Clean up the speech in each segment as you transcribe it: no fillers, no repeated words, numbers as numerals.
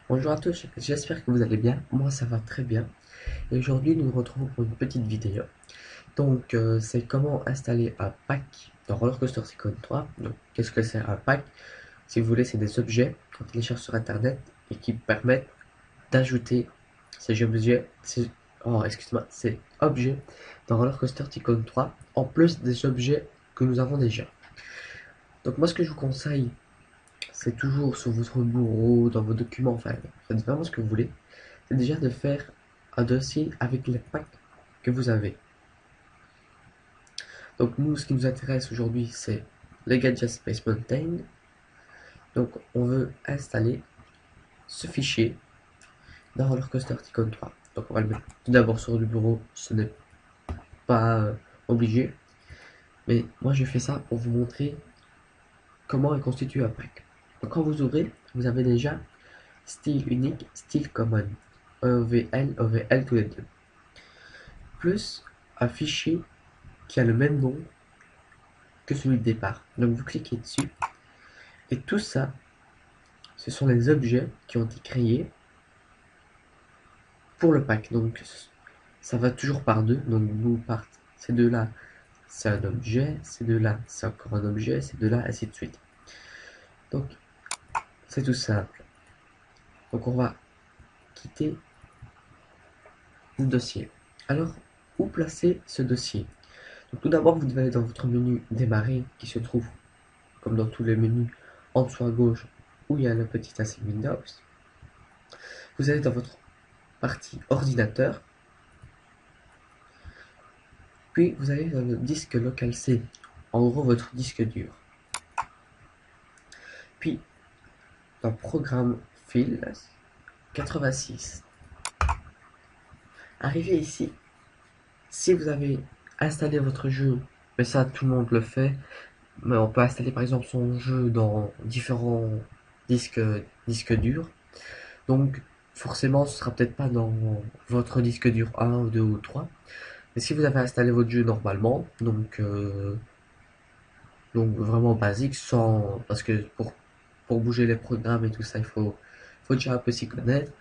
Bonjour à tous, j'espère que vous allez bien. Moi, ça va très bien. Et aujourd'hui, nous nous retrouvons pour une petite vidéo. Donc, c'est comment installer un pack dans Roller Coaster Tycoon 3. Donc, qu'est-ce que c'est un pack? Si vous voulez, c'est des objets qu'on télécharge sur Internet et qui permettent d'ajouter ces objets, ces objets dans Roller Coaster Tycoon 3 en plus des objets que nous avons déjà. Donc, moi, ce que je vous conseille, c'est toujours sur votre bureau, dans vos documents, enfin, faites vraiment ce que vous voulez. C'est déjà de faire un dossier avec les packs que vous avez. Donc nous, ce qui nous intéresse aujourd'hui, c'est le Gadget Space Mountain. Donc on veut installer ce fichier dans Rollercoaster Tycoon 3. Donc on va le mettre tout d'abord sur le bureau, ce n'est pas obligé. Mais moi je fais ça pour vous montrer comment est constitué un pack. Donc quand vous ouvrez, vous avez déjà style unique, style common, EVL, EVL tous les deux. Plus un fichier qui a le même nom que celui de départ. Donc vous cliquez dessus et tout ça, ce sont les objets qui ont été créés pour le pack. Donc ça va toujours par deux. Donc vous partez, ces deux-là, c'est un objet, ces deux-là, c'est encore un objet, ces deux-là, ainsi de suite. Donc c'est tout simple. Donc on va quitter le dossier. Alors, où placer ce dossier? Donc tout d'abord, vous devez aller dans votre menu démarrer qui se trouve, comme dans tous les menus, en dessous à gauche où il y a le petit insigne Windows. Vous allez dans votre partie ordinateur, puis vous allez dans le disque local C, en gros votre disque dur. Puis dans Programme Files 86. Arrivé ici, si vous avez installé votre jeu, mais ça tout le monde le fait, mais on peut installer par exemple son jeu dans différents disques, disques durs. Donc forcément ce sera peut-être pas dans votre disque dur 1, 2 ou 3. Mais si vous avez installé votre jeu normalement, donc vraiment basique, sans parce que pour bouger les programmes et tout ça, faut déjà un peu s'y connaître.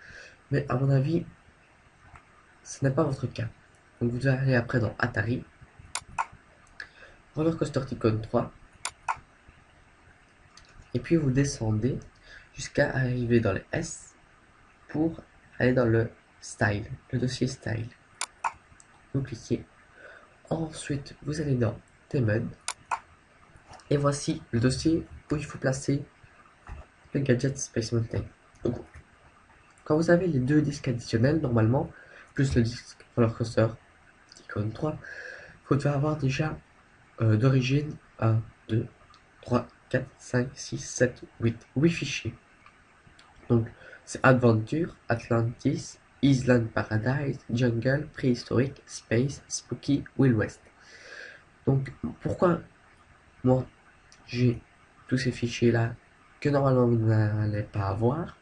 Mais à mon avis, ce n'est pas votre cas. Donc vous devez aller après dans Atari, Roller Coaster Tycoon 3, et puis vous descendez jusqu'à arriver dans le S pour aller dans le Style, le dossier Style. Vous cliquez. Ensuite, vous allez dans Theme, et voici le dossier où il faut placer le gadget Space Mountain. Donc, quand vous avez les deux disques additionnels, normalement, plus le disque Roller Coaster Tycoon 3, vous devez avoir déjà d'origine 1, 2, 3, 4, 5, 6, 7, 8 fichiers. Donc, c'est Adventure, Atlantis, Island Paradise, Jungle, Préhistorique, Space, Spooky, Wild West. Donc, pourquoi moi j'ai tous ces fichiers-là que normalement vous n'allez pas avoir?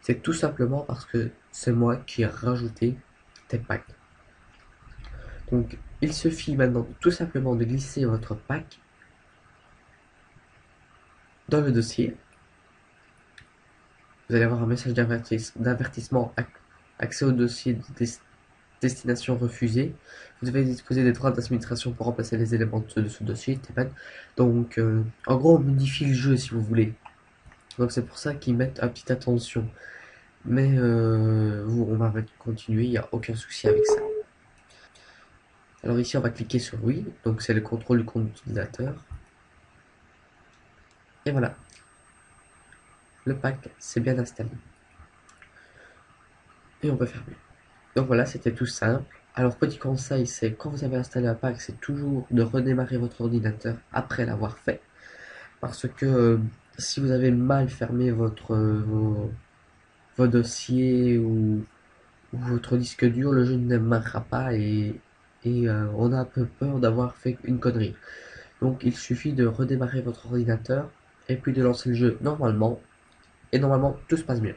C'est tout simplement parce que c'est moi qui ai rajouté des packs. Donc, il suffit maintenant tout simplement de glisser votre pack dans le dossier. Vous allez avoir un message d'avertissement accès au dossier de destination refusée. Vous devez disposer des droits d'administration pour remplacer les éléments de ce dossier. Donc, en gros, on modifie le jeu si vous voulez. Donc, c'est pour ça qu'ils mettent un petit attention. Mais on va continuer, il n'y a aucun souci avec ça. Alors ici, on va cliquer sur oui, donc c'est le contrôle du compte utilisateur. Et voilà, le pack c'est bien installé. Et on peut fermer. Donc voilà, c'était tout simple. Alors petit conseil, c'est quand vous avez installé un pack, c'est toujours de redémarrer votre ordinateur après l'avoir fait. Parce que si vous avez mal fermé vos dossiers ou votre disque dur, le jeu ne démarrera pas et on a un peu peur d'avoir fait une connerie. Donc il suffit de redémarrer votre ordinateur et puis de lancer le jeu normalement. Et normalement tout se passe bien.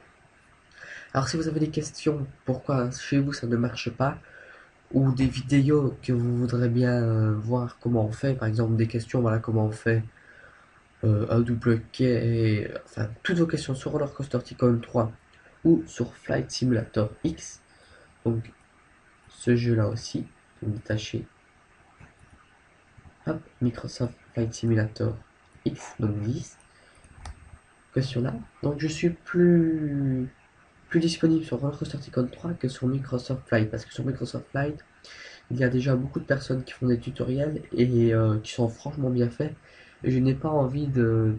Alors si vous avez des questions, pourquoi chez vous ça ne marche pas, ou des vidéos que vous voudrez bien voir comment on fait, par exemple des questions, voilà comment on fait un double quai, enfin toutes vos questions sur Roller Coaster Tycoon 3 ou sur Flight Simulator X. Donc ce jeu là aussi, vous détachez. Hop, Microsoft Flight Simulator X, donc 10. Question là. Donc je suis plus disponible sur Rollercoaster Tycoon 3 que sur Microsoft Flight, parce que sur Microsoft Flight, il y a déjà beaucoup de personnes qui font des tutoriels et qui sont franchement bien faits. Et je n'ai pas envie de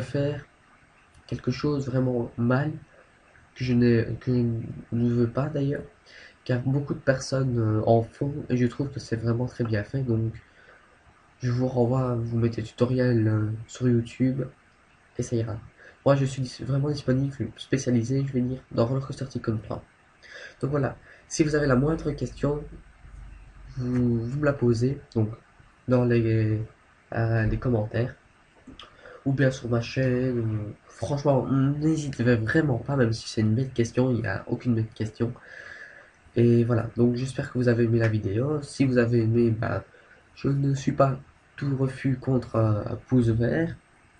faire quelque chose vraiment mal que je ne veux pas d'ailleurs, car beaucoup de personnes en font et je trouve que c'est vraiment très bien fait. Donc je vous renvoie, vous mettez tutoriel sur YouTube et ça ira. Moi je suis vraiment disponible, spécialisé, je vais dire, dans Rollercoaster Tycoon 3. Donc voilà, si vous avez la moindre question, vous me la posez donc dans les commentaires ou bien sur ma chaîne. Franchement, n'hésitez vraiment pas, même si c'est une bête question, il n'y a aucune bête question. Et voilà, donc j'espère que vous avez aimé la vidéo. Si vous avez aimé, bah, je ne suis pas tout refus contre un pouce vert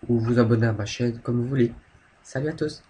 ou vous abonner à ma chaîne comme vous voulez. Salut à tous!